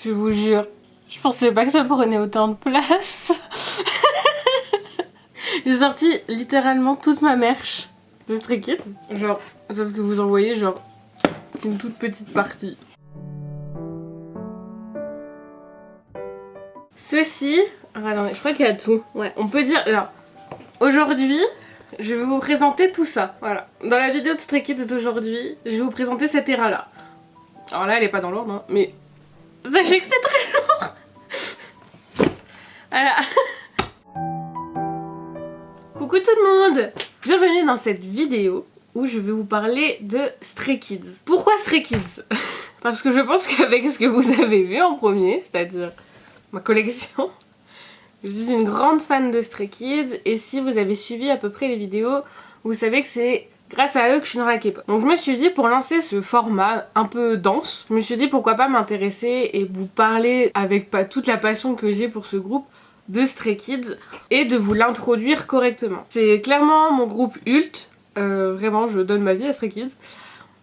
Je vous jure, je pensais pas que ça prenait autant de place. J'ai sorti littéralement toute ma merch de Stray Kids. Genre, sauf que vous en voyez genre une toute petite partie. Ceci... Ah, attendez, je crois qu'il y a tout. Ouais, on peut dire... Alors, aujourd'hui, je vais vous présenter tout ça. Voilà. Dans la vidéo de Stray Kids d'aujourd'hui, je vais vous présenter cette era-là. Alors là, elle est pas dans l'ordre, hein, mais... Sachez que c'est très lourd. Voilà. Coucou tout le monde. Bienvenue dans cette vidéo où je vais vous parler de Stray Kids. Pourquoi Stray Kids? Parce que je pense qu'avec ce que vous avez vu en premier, c'est-à-dire ma collection, je suis une grande fan de Stray Kids et si vous avez suivi à peu près les vidéos, vous savez que c'est grâce à eux que je suis dans la K-pop. Donc je me suis dit, pour lancer ce format un peu dense, je me suis dit pourquoi pas m'intéresser et vous parler avec toute la passion que j'ai pour ce groupe de Stray Kids et de vous l'introduire correctement. C'est clairement mon groupe ult, vraiment je donne ma vie à Stray Kids.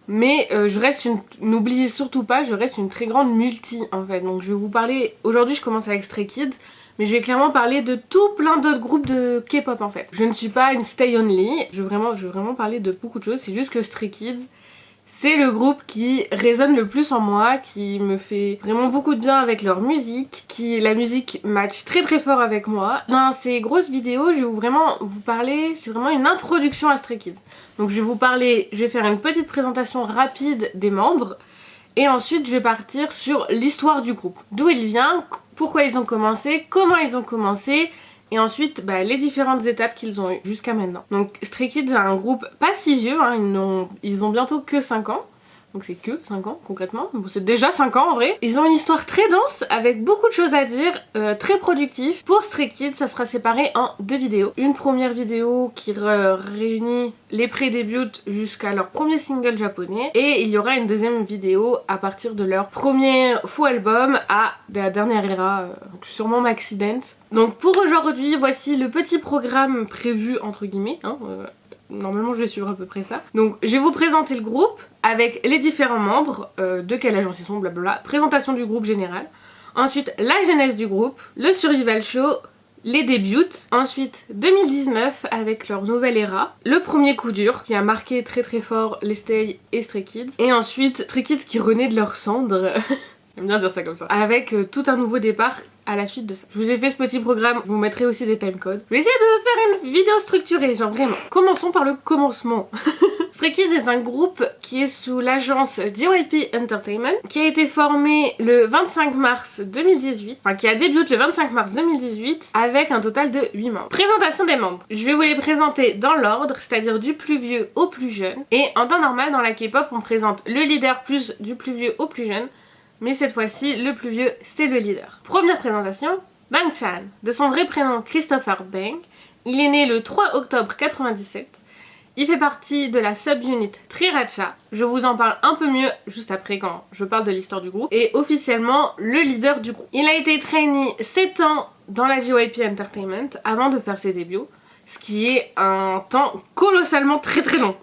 Mais je reste n'oubliez surtout pas, je reste une très grande multi en fait. Donc je vais vous parler, aujourd'hui je commence avec Stray Kids, mais je vais clairement parler de tout plein d'autres groupes de K-pop en fait. Je ne suis pas une stay only, je veux vraiment parler de beaucoup de choses, c'est juste que Stray Kids, c'est le groupe qui résonne le plus en moi, qui me fait vraiment beaucoup de bien avec leur musique, la musique match très très fort avec moi. Dans ces grosses vidéos, je vais vraiment vous parler, c'est vraiment une introduction à Stray Kids. Donc je vais faire une petite présentation rapide des membres et ensuite je vais partir sur l'histoire du groupe. D'où il vient, pourquoi ils ont commencé, comment ils ont commencé et ensuite les différentes étapes qu'ils ont eues jusqu'à maintenant. Donc Stray Kids est un groupe pas si vieux, hein, ils ont bientôt que 5 ans. Donc c'est que 5 ans concrètement, bon, c'est déjà 5 ans en vrai. Ils ont une histoire très dense avec beaucoup de choses à dire, très productif. Pour Stray Kids, ça sera séparé en 2 vidéos. Une première vidéo qui réunit les pré-débuts jusqu'à leur premier single japonais. Et il y aura une deuxième vidéo à partir de leur premier faux album à la dernière era, sûrement Maxident. Donc pour aujourd'hui, voici le petit programme prévu entre guillemets, hein, normalement je vais suivre à peu près ça. Donc je vais vous présenter le groupe avec les différents membres, de quel âge ils sont, blablabla, présentation du groupe général. Ensuite la genèse du groupe, le survival show, les débuts. Ensuite 2019 avec leur nouvelle era, le premier coup dur qui a marqué très très fort les Stay et Stray Kids. Et ensuite Stray Kids qui renaît de leurs cendres. J'aime bien dire ça comme ça. Avec tout un nouveau départ à la suite de ça. Je vous ai fait ce petit programme, je vous mettrai aussi des timecodes. Je vais essayer de faire une vidéo structurée, genre vraiment. Commençons par le commencement. Stray Kids est un groupe qui est sous l'agence JYP Entertainment, qui a été formé le 25 mars 2018, enfin qui a débuté le 25 mars 2018 avec un total de 8 membres. Présentation des membres. Je vais vous les présenter dans l'ordre, c'est-à-dire du plus vieux au plus jeune. Et en temps normal dans la K-pop on présente le leader plus du plus vieux au plus jeune. Mais cette fois-ci, le plus vieux, c'est le leader. Première présentation, Bang Chan. De son vrai prénom Christopher Bang, il est né le 3 octobre 97. Il fait partie de la subunit Triracha. Je vous en parle un peu mieux juste après quand je parle de l'histoire du groupe. Et officiellement, le leader du groupe. Il a été trainee 7 ans dans la JYP Entertainment avant de faire ses débuts. Ce qui est un temps colossalement très très long.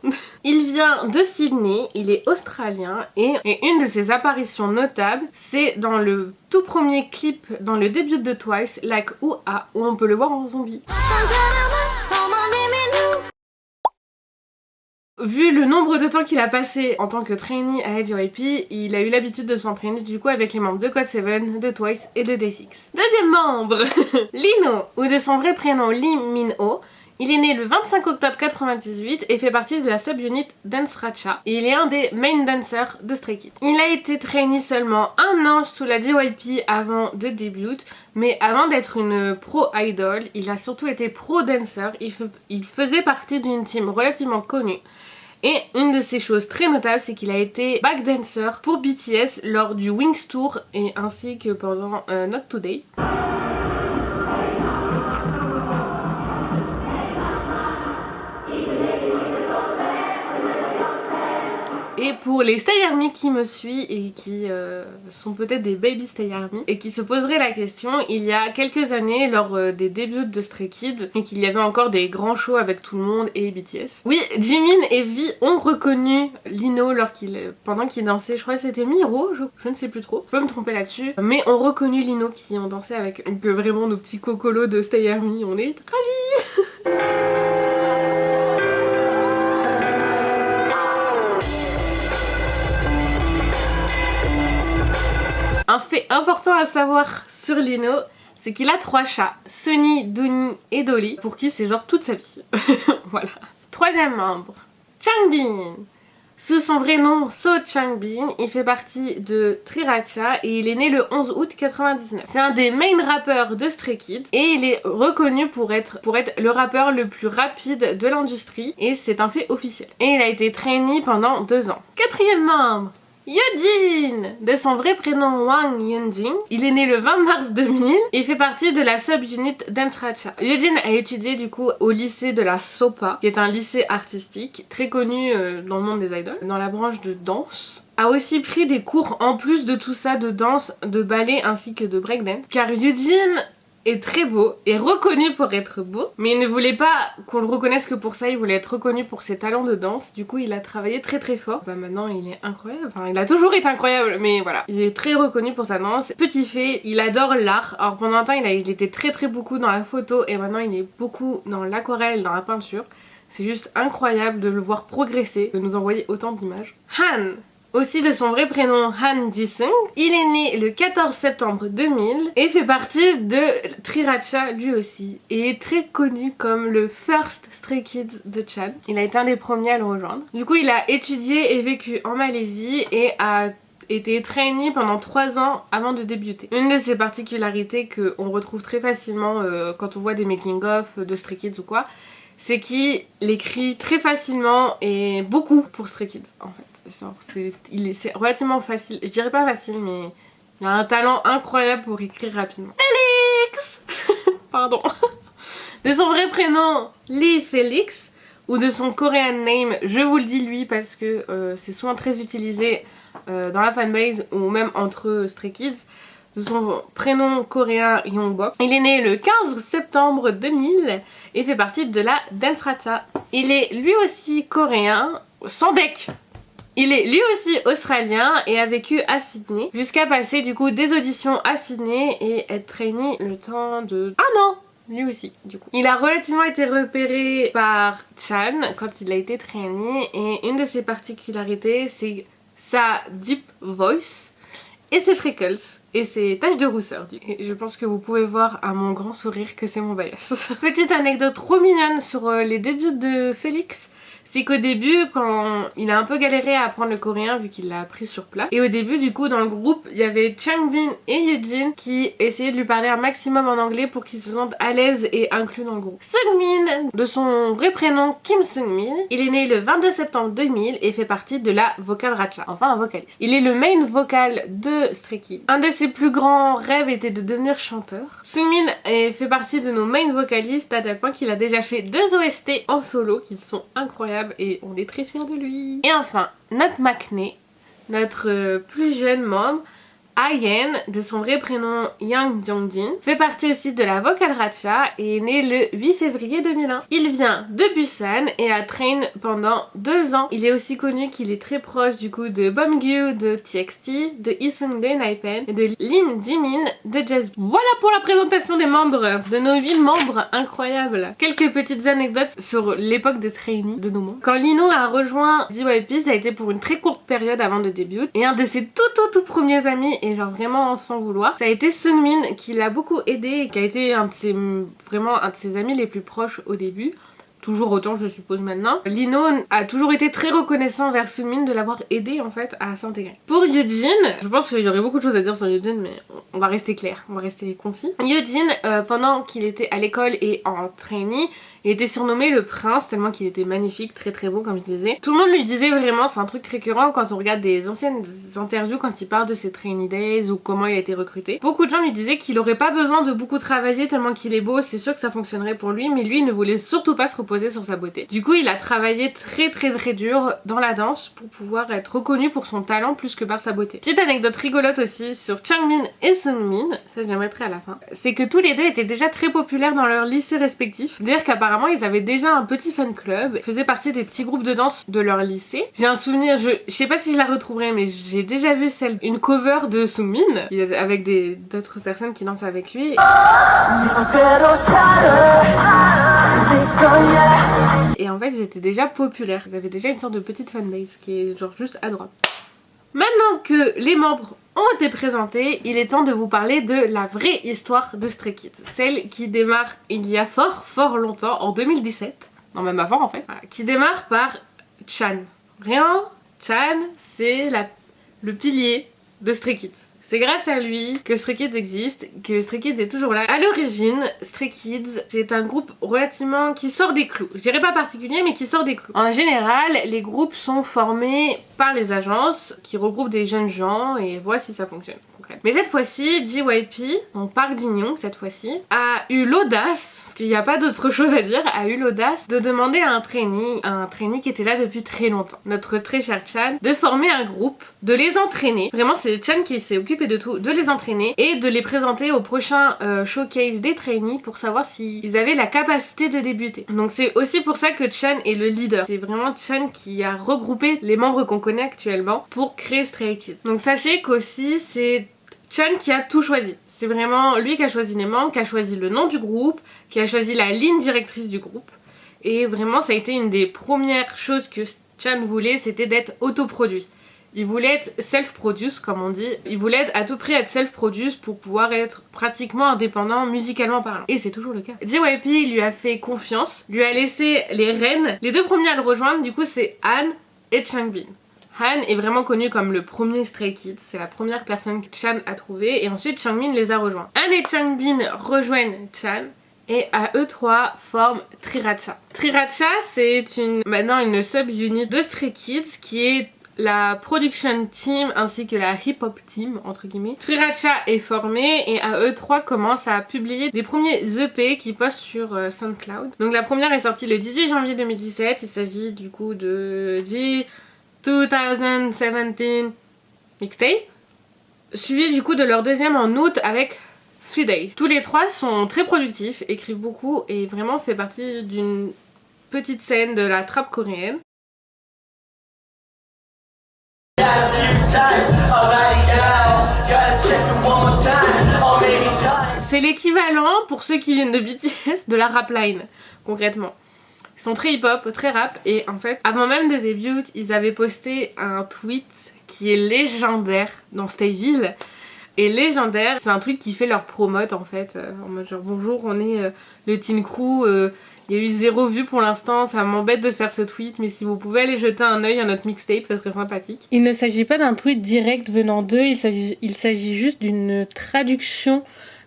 Il vient de Sydney, il est australien et une de ses apparitions notables, c'est dans le tout premier clip, dans le début de Twice, Like Ooh-Ah, où on peut le voir en zombie. Vu le nombre de temps qu'il a passé en tant que trainee à JYP, il a eu l'habitude de s'entraîner du coup avec les membres de GOT7, de Twice et de Day6. Deuxième membre, Lino, ou de son vrai prénom Lee Min-ho. Il est né le 25 octobre 98 et fait partie de la subunit Dance Racha. Et il est un des main dancers de Stray Kids. Il a été trainee seulement 1 an sous la JYP avant de début, mais avant d'être une pro idol, il a surtout été pro dancer. Il faisait partie d'une team relativement connue. Et une de ces choses très notables, c'est qu'il a été backdancer pour BTS lors du Wings Tour et ainsi que pendant Not Today. Et pour les Stay Army qui me suivent et qui sont peut-être des baby Stay Army et qui se poseraient la question, il y a quelques années lors des débuts de Stray Kids et qu'il y avait encore des grands shows avec tout le monde et BTS. Oui, Jimin et V ont reconnu Lino pendant qu'il dansait, je crois que c'était Miro, je ne sais plus trop, je peux me tromper là-dessus, mais ont reconnu Lino qui ont dansé avec eux. Donc vraiment nos petits cocolos de Stay Army, on est ravis. Un fait important à savoir sur Lino, c'est qu'il a 3 chats, Sunny, Dooney et Dolly, pour qui c'est genre toute sa vie. Voilà. Troisième membre, Changbin. Sous son vrai nom, So Changbin, il fait partie de Triracha et il est né le 11 août 99. C'est un des main rappeurs de Stray Kids et il est reconnu pour être le rappeur le plus rapide de l'industrie et c'est un fait officiel. Et il a été trainee pendant 2 ans. Quatrième membre, Yujin, de son vrai prénom Wang Yunjin. Il est né le 20 mars 2000 et fait partie de la sub-unit Dance-Racha. Yujin a étudié du coup au lycée de la SOPA, qui est un lycée artistique très connu dans le monde des idoles, dans la branche de danse. A aussi pris des cours en plus de tout ça de danse, de ballet ainsi que de breakdance. Car Yujin est très beau, est reconnu pour être beau, mais il ne voulait pas qu'on le reconnaisse que pour ça, il voulait être reconnu pour ses talents de danse. Du coup il a travaillé très très fort. Bah maintenant il est incroyable, enfin il a toujours été incroyable, mais voilà, il est très reconnu pour sa danse. Petit fait, il adore l'art. Alors pendant un temps il était très beaucoup dans la photo et maintenant il est beaucoup dans l'aquarelle, dans la peinture. C'est juste incroyable de le voir progresser, de nous envoyer autant d'images. Han, aussi de son vrai prénom Han Jisung. Il est né le 14 septembre 2000 et fait partie de Triracha lui aussi et est très connu comme le first Stray Kids de Chan. Il a été un des premiers à le rejoindre. Du coup il a étudié et vécu en Malaisie et a été trainee pendant 3 ans avant de débuter. Une de ses particularités qu'on retrouve très facilement quand on voit des making-of de Stray Kids ou quoi, c'est qu'il écrit très facilement et beaucoup pour Stray Kids en fait. C'est relativement facile, je dirais pas facile mais il a un talent incroyable pour écrire rapidement. Félix pardon. De son vrai prénom Lee Félix ou de son Korean name, je vous le dis lui parce que c'est souvent très utilisé dans la fanbase ou même entre Stray Kids. De son prénom coréen Yongbok. Il est né le 15 septembre 2000 et fait partie de la Dance-Racha. Il est lui aussi coréen, sans deck. Il est lui aussi australien et a vécu à Sydney jusqu'à passer du coup des auditions à Sydney et être trainee le temps de... Ah non, lui aussi du coup. Il a relativement été repéré par Chan quand il a été trainee et une de ses particularités c'est sa deep voice et ses freckles et ses taches de rousseur. Et je pense que vous pouvez voir à mon grand sourire que c'est mon bias. Petite anecdote trop mignonne sur les débuts de Félix. C'est qu'au début, quand il a un peu galéré à apprendre le coréen vu qu'il l'a appris sur place. Et au début, du coup, dans le groupe, il y avait Changbin et Yujin qui essayaient de lui parler un maximum en anglais pour qu'il se sente à l'aise et inclus dans le groupe. Seungmin, de son vrai prénom Kim Seungmin, il est né le 22 septembre 2000 et fait partie de la Vocal Racha, enfin un vocaliste. Il est le main vocal de Stray Kids. Un de ses plus grands rêves était de devenir chanteur. Seungmin fait partie de nos main vocalistes à tel point qu'il a déjà fait 2 OST en solo qui sont incroyables. Et on est très fiers de lui. Et enfin, notre Maknae, notre plus jeune membre, Ayen, de son vrai prénom Yang Jongjin, fait partie aussi de la Vocal Racha et est né le 8 février 2001. Il vient de Busan et a train pendant 2 ans. Il est aussi connu qu'il est très proche du coup de Beomgyu de TXT, de Isung de Enhypen et de Lim Jimin de Jazz. Voilà pour la présentation des membres, de nos 8 membres incroyables. Quelques petites anecdotes sur l'époque des trainees de nos membres. Quand Lino a rejoint JYP, ça a été pour une très courte période avant de débuter et un de ses tout premiers amis et genre vraiment sans vouloir, ça a été Seungmin qui l'a beaucoup aidé et qui a été vraiment un de ses amis les plus proches au début. Toujours autant je suppose maintenant. Lino a toujours été très reconnaissant envers Seungmin de l'avoir aidé en fait à s'intégrer. Pour Yujin, je pense qu'il y aurait beaucoup de choses à dire sur Yujin mais on va rester clair, on va rester concis. Yujin, pendant qu'il était à l'école et en trainee, Il était surnommé le prince tellement qu'il était magnifique, très très beau comme je disais. Tout le monde lui disait vraiment, c'est un truc récurrent quand on regarde des anciennes interviews quand il parle de ses trainee days ou comment il a été recruté. Beaucoup de gens lui disaient qu'il aurait pas besoin de beaucoup travailler tellement qu'il est beau, c'est sûr que ça fonctionnerait pour lui, mais lui il ne voulait surtout pas se reposer sur sa beauté. Du coup il a travaillé très dur dans la danse pour pouvoir être reconnu pour son talent plus que par sa beauté. Petite anecdote rigolote aussi sur Changmin et Seungmin, ça je la mettrai à la fin, c'est que tous les deux étaient déjà très populaires dans leur lycée respectif. Dire qu'apparemment ils avaient déjà un petit fan club, ils faisaient partie des petits groupes de danse de leur lycée. J'ai un souvenir, je sais pas si je la retrouverai, mais j'ai déjà vu une cover de Seungmin avec d'autres personnes qui dansent avec lui. Et en fait ils étaient déjà populaires, ils avaient déjà une sorte de petite fanbase qui est genre juste adorable. Maintenant que les membres ont été présentés, il est temps de vous parler de la vraie histoire de Stray Kids. Celle qui démarre il y a fort longtemps, en 2017, non même avant en fait, qui démarre par Chan. Chan, c'est le pilier de Stray Kids. C'est grâce à lui que Stray Kids existe, que Stray Kids est toujours là. À l'origine, Stray Kids, c'est un groupe relativement qui sort des clous. Je dirais pas particulier, mais qui sort des clous. En général, les groupes sont formés par les agences qui regroupent des jeunes gens et voient si ça fonctionne. Mais cette fois-ci, JYP, donc Park Jin-young cette fois-ci, a eu l'audace, parce qu'il n'y a pas d'autre chose à dire, a eu l'audace de demander à un trainee qui était là depuis très longtemps, notre très cher Chan, de former un groupe, de les entraîner. Vraiment c'est Chan qui s'est occupé de tout, de les entraîner et de les présenter au prochain showcase des trainees pour savoir s'ils avaient la capacité de débuter. Donc c'est aussi pour ça que Chan est le leader. C'est vraiment Chan qui a regroupé les membres qu'on connaît actuellement pour créer Stray Kids. Donc sachez qu'aussi c'est Chan qui a tout choisi. C'est vraiment lui qui a choisi les membres, qui a choisi le nom du groupe, qui a choisi la ligne directrice du groupe. Et vraiment ça a été une des premières choses que Chan voulait, c'était d'être autoproduit. Il voulait être self-produce comme on dit. Il voulait à tout prix être self-produce pour pouvoir être pratiquement indépendant musicalement parlant. Et c'est toujours le cas. JYP lui a fait confiance, lui a laissé les rênes. Les deux premiers à le rejoindre du coup c'est Han et Changbin. Han est vraiment connu comme le premier Stray Kids, c'est la première personne que Chan a trouvé et ensuite Changbin les a rejoints. Han et Changbin rejoignent Chan et à eux trois forment Triracha. Triracha c'est maintenant une sub-unit de Stray Kids qui est la production team ainsi que la hip-hop team entre guillemets. Triracha est formée et à eux trois commencent à publier des premiers EP qui postent sur SoundCloud. Donc la première est sortie le 18 janvier 2017, il s'agit du coup de 2017 mixtape, suivi du coup de leur deuxième en août avec 3 Days. Tous les trois sont très productifs, écrivent beaucoup et vraiment fait partie d'une petite scène de la trap coréenne. C'est l'équivalent pour ceux qui viennent de BTS de la rap line concrètement. Ils sont très hip-hop, très rap et en fait avant même de début ils avaient posté un tweet qui est légendaire dans Stayville. Et légendaire, c'est un tweet qui fait leur promote en fait, en mode genre bonjour on est le Teen Crew, il y a eu 0 vue pour l'instant, ça m'embête de faire ce tweet mais si vous pouvez aller jeter un œil à notre mixtape ça serait sympathique. Il ne s'agit pas d'un tweet direct venant d'eux, il s'agit juste d'une traduction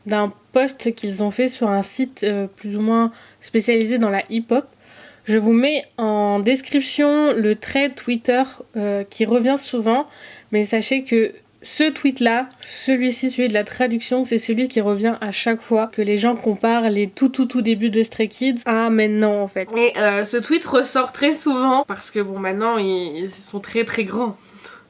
d'un post qu'ils ont fait sur un site plus ou moins spécialisé dans la hip-hop. Je vous mets en description le thread Twitter qui revient souvent, mais sachez que ce tweet là, celui-ci, celui de la traduction, c'est celui qui revient à chaque fois que les gens comparent les tout débuts de Stray Kids à maintenant en fait. Et ce tweet ressort très souvent parce que bon maintenant ils sont très grands.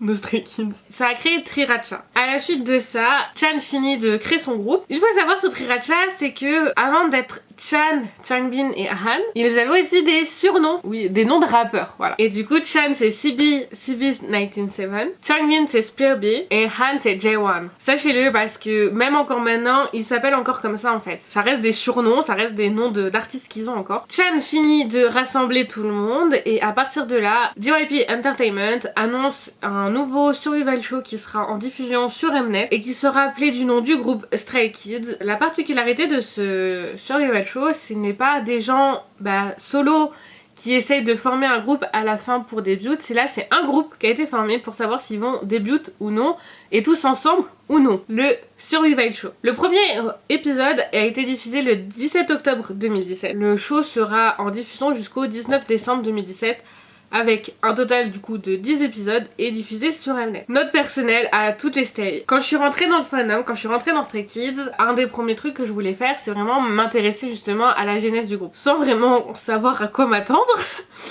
De Stray Kids. Ça a créé Triracha. À la suite de ça, Chan finit de créer son groupe. Il faut savoir sur Triracha, c'est que avant d'être Chan, Changbin et Han, ils avaient aussi des surnoms, oui, des noms de rappeurs, voilà. Et du coup, Chan c'est CB197, Changbin c'est Spearby et Han c'est J1. Sachez-le parce que même encore maintenant, ils s'appellent encore comme ça en fait. Ça reste des surnoms, ça reste des noms d'artistes qu'ils ont encore. Chan finit de rassembler tout le monde et à partir de là, JYP Entertainment annonce un nouveau survival show qui sera en diffusion sur Mnet et qui sera appelé du nom du groupe Stray Kids. La particularité de ce survival show, ce n'est pas des gens solo qui essayent de former un groupe à la fin pour début. C'est là, c'est un groupe qui a été formé pour savoir s'ils vont début ou non, et tous ensemble ou non. Le Survival Show. Le premier épisode a été diffusé le 17 octobre 2017. Le show sera en diffusion jusqu'au 19 décembre 2017. Avec un total du coup de 10 épisodes et diffusé sur Mnet. Note personnelle à toutes les stays. Quand je suis rentrée dans le fandom, quand je suis rentrée dans Stray Kids, un des premiers trucs que je voulais faire, c'est vraiment m'intéresser justement à la genèse du groupe. Sans vraiment savoir à quoi m'attendre.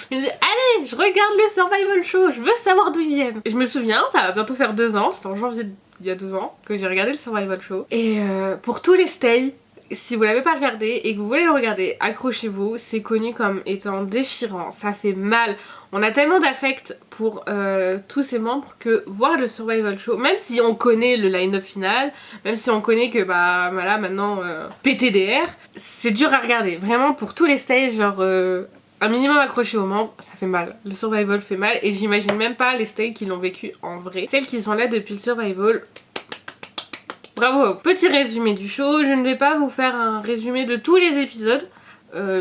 Je me dis, allez, je regarde le Survival Show, je veux savoir d'où ils viennent. Je me souviens, ça va bientôt faire 2 ans, c'était en janvier il y a 2 ans que j'ai regardé le Survival Show. Et pour tous les stays, si vous l'avez pas regardé et que vous voulez le regarder, accrochez-vous, c'est connu comme étant déchirant, ça fait mal. On a tellement d'affect pour tous ces membres que voir le Survival Show, même si on connaît le line-up final, même si on connaît que bah voilà maintenant PTDR, c'est dur à regarder. Vraiment pour tous les stages, genre un minimum accroché aux membres, ça fait mal. Le Survival fait mal et j'imagine même pas les stages qui l'ont vécu en vrai. Celles qui sont là depuis le Survival, bravo. Petit résumé du show, je ne vais pas vous faire un résumé de tous les épisodes.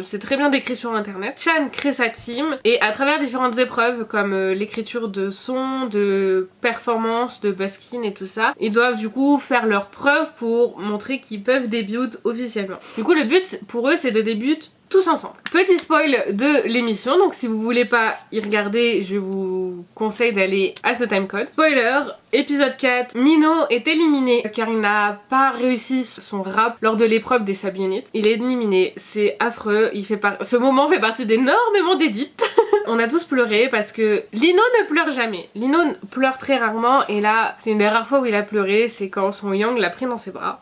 C'est très bien décrit sur internet. Chan crée sa team et à travers différentes épreuves comme l'écriture de son, de performance, de busking et tout ça, ils doivent du coup faire leurs preuves pour montrer qu'ils peuvent débuter officiellement. Du coup le but pour eux c'est de débuter tous ensemble. Petit spoil de l'émission, donc si vous voulez pas y regarder, je vous conseille d'aller à ce timecode. Spoiler, épisode 4, Mino est éliminé car il n'a pas réussi son rap lors de l'épreuve des Subunits. Il est éliminé, c'est affreux, ce moment fait partie d'énormément d'édits. On a tous pleuré parce que Lino ne pleure jamais. Lino pleure très rarement et là, c'est une des rares fois où il a pleuré, c'est quand son Young l'a pris dans ses bras.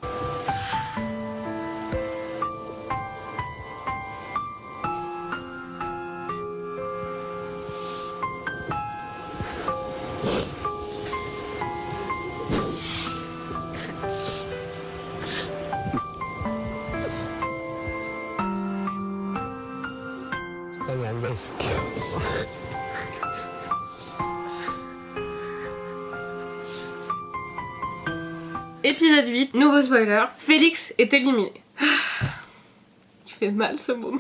Épisode 8, nouveau spoiler, Félix est éliminé. Il fait mal ce moment.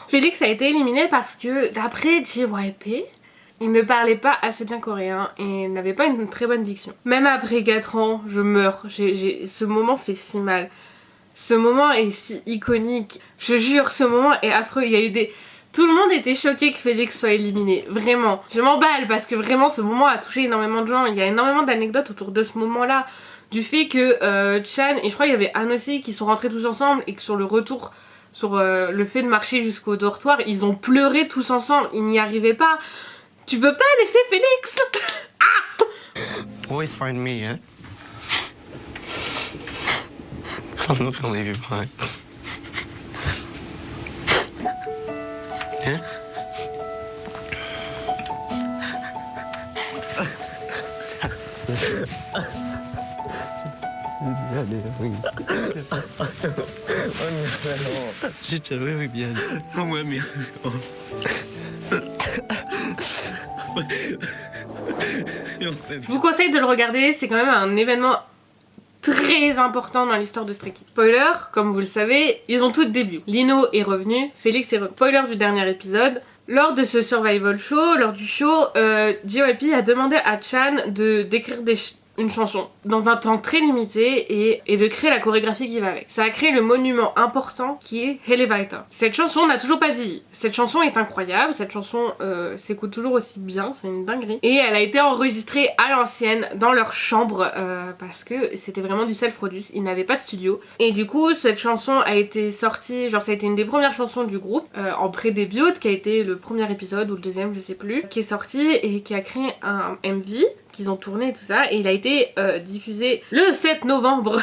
Félix a été éliminé parce que d'après JYP, il ne parlait pas assez bien coréen et n'avait pas une très bonne diction. Même après 4 ans, je meurs. Ce moment fait si mal. Ce moment est si iconique. Je jure, ce moment est affreux. Il y a eu des... Tout le monde était choqué que Félix soit éliminé, vraiment. Je m'emballe parce que vraiment ce moment a touché énormément de gens. Il y a énormément d'anecdotes autour de ce moment-là. Du fait que Chan et je crois qu'il y avait Anne aussi qui sont rentrés tous ensemble et que sur le retour, sur le fait de marcher jusqu'au dortoir, ils ont pleuré tous ensemble, ils n'y arrivaient pas. Tu peux pas laisser Félix. Ah! Always find me, hein? I'm not gonna leave you behind. Yeah? 진짜 왜 미안해. 정말 미안해. Je vous conseille de le regarder, c'est quand même un événement très important dans l'histoire de Stray Kids. Spoiler, comme vous le savez, ils ont tous début. Lino est revenu, Félix est revenu. Spoiler du dernier épisode. Lors de ce survival show, lors du show, JYP a demandé à Chan d'écrire une chanson dans un temps très limité et de créer la chorégraphie qui va avec. Ça a créé le monument important qui est Elevator. Cette chanson n'a toujours pas vieilli. Cette chanson est incroyable, cette chanson s'écoute toujours aussi bien, c'est une dinguerie. Et elle a été enregistrée à l'ancienne dans leur chambre parce que c'était vraiment du self-produce, ils n'avaient pas de studio. Et du coup cette chanson a été sortie, genre ça a été une des premières chansons du groupe en pré-début, qui a été le premier épisode ou le deuxième je sais plus, qui est sorti et qui a créé un MV qu'ils ont tourné et tout ça, et il a été diffusé le 7 novembre.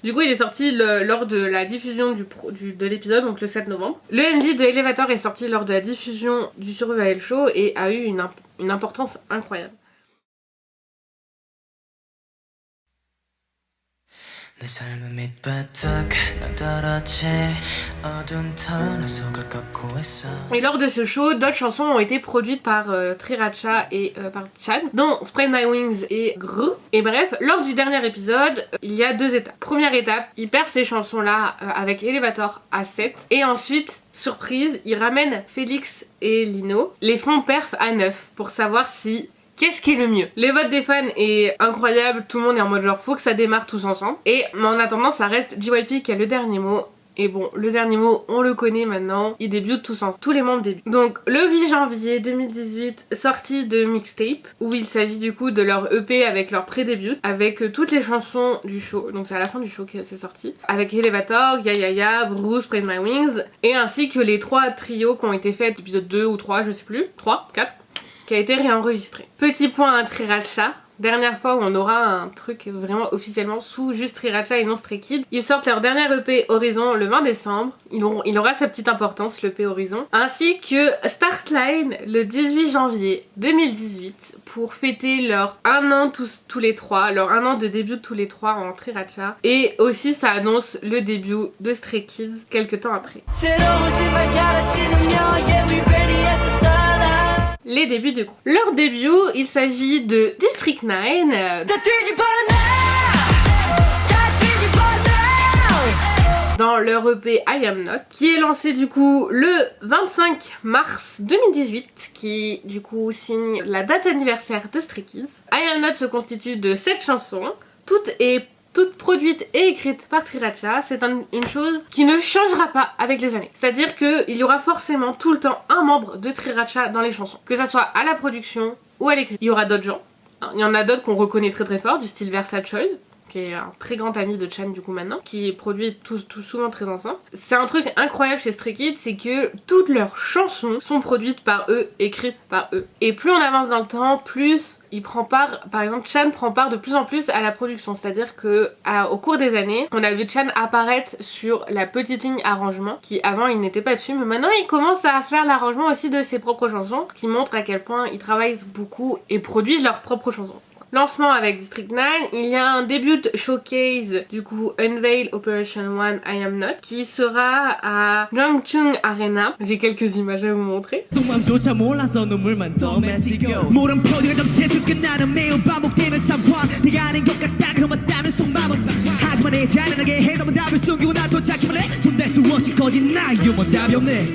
Du coup il est sorti lors de la diffusion de l'épisode, donc le 7 novembre. Le MV de Elevator est sorti lors de la diffusion du Survival Show et a eu une importance incroyable. 내 삶은 밑바닥 난 떨어지 어두운 터널 속을 걷고 있어. Et lors de ce show, d'autres chansons ont été produites par Sriracha et par Chan, dont Spread My Wings et Grrr. Et bref, lors du dernier épisode, il y a 2 étapes. Première étape, il perd ces chansons-là avec Elevator à 7. Et ensuite, surprise, il ramène Félix et Lino, les font perf à 9 pour savoir si... Qu'est-ce qui est le mieux? Les votes des fans est incroyable, tout le monde est en mode genre faut que ça démarre tous ensemble. Et mais en attendant ça reste JYP qui a le dernier mot. Et bon, le dernier mot, on le connaît maintenant, ils débutent tous ensemble, tous les membres débutent. Donc le 8 janvier 2018, sortie de mixtape, où il s'agit du coup de leur EP avec leur pré-début, avec toutes les chansons du show, donc c'est à la fin du show que c'est sorti, avec Elevator, Ya Ya Ya, Bruce, Spread My Wings, et ainsi que les 3 trios qui ont été faits, épisode 2 ou 3, je sais plus, 3, 4, qui a été réenregistré. Petit point à Sriracha. Dernière fois où on aura un truc vraiment officiellement sous juste Sriracha et non Stray Kids. Ils sortent leur dernier EP Horizon le 20 décembre. Il aura sa petite importance, l'EP Horizon. Ainsi que Startline le 18 janvier 2018 pour fêter leur 1 an tous les 3, leur 1 an de début tous les 3 en Sriracha. Et aussi ça annonce le début de Stray Kids quelques temps après. Les débuts du groupe. Leur début, il s'agit de District 9. Dans leur EP I Am Not, qui est lancé du coup le 25 mars 2018, qui du coup signe la date anniversaire de Stray Kids. I Am Not se constitue de 7 chansons, toutes produites et écrites par Sriracha. C'est une chose qui ne changera pas avec les années. C'est-à-dire qu'il y aura forcément tout le temps un membre de Sriracha dans les chansons. Que ça soit à la production ou à l'écriture. Il y aura d'autres gens. Il y en a d'autres qu'on reconnaît très fort, du style Versace Choi, qui est un très grand ami de Chan du coup maintenant, qui produit tout souvent très ensemble. C'est un truc incroyable chez Stray Kids, c'est que toutes leurs chansons sont produites par eux, écrites par eux. Et plus on avance dans le temps, plus il prend part, par exemple Chan prend part de plus en plus à la production, c'est-à-dire que au cours des années, on a vu Chan apparaître sur la petite ligne arrangement, qui avant il n'était pas dessus, mais maintenant il commence à faire l'arrangement aussi de ses propres chansons, qui montre à quel point ils travaillent beaucoup et produisent leurs propres chansons. Lancement avec District 9, il y a un début showcase du coup Unveil Operation 1 I Am Not qui sera à Jangchung Arena. J'ai quelques images à vous montrer.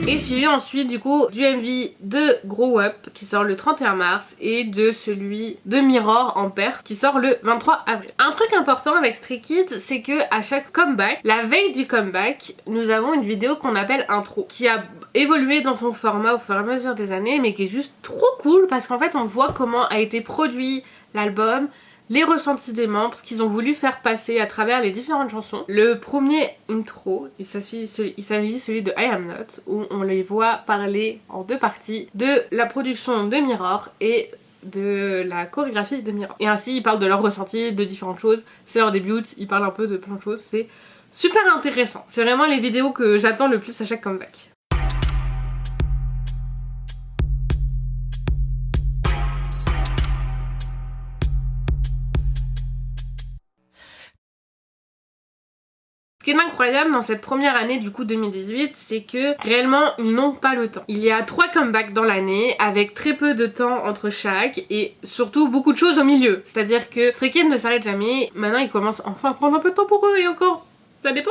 Et suivi ensuite du coup du MV de Grow Up qui sort le 31 mars et de celui de Mirror en perf qui sort le 23 avril. Un truc important avec Stray Kids, c'est que à chaque comeback, la veille du comeback, nous avons une vidéo qu'on appelle intro qui a évolué dans son format au fur et à mesure des années mais qui est juste trop cool parce qu'en fait on voit comment a été produit l'album, les ressentis des membres, ce qu'ils ont voulu faire passer à travers les différentes chansons. Le premier intro, il s'agit celui de I Am Not, où on les voit parler en 2 parties de la production de Mirror et de la chorégraphie de Mirror. Et ainsi ils parlent de leurs ressentis, de différentes choses, c'est leur début, ils parlent un peu de plein de choses, c'est super intéressant. C'est vraiment les vidéos que j'attends le plus à chaque comeback. Ce qui est incroyable dans cette première année du coup 2018, c'est que réellement ils n'ont pas le temps. Il y a 3 comebacks dans l'année avec très peu de temps entre chaque et surtout beaucoup de choses au milieu. C'est-à-dire que Stray Kids ne s'arrête jamais, maintenant ils commencent enfin à prendre un peu de temps pour eux et encore, ça dépend.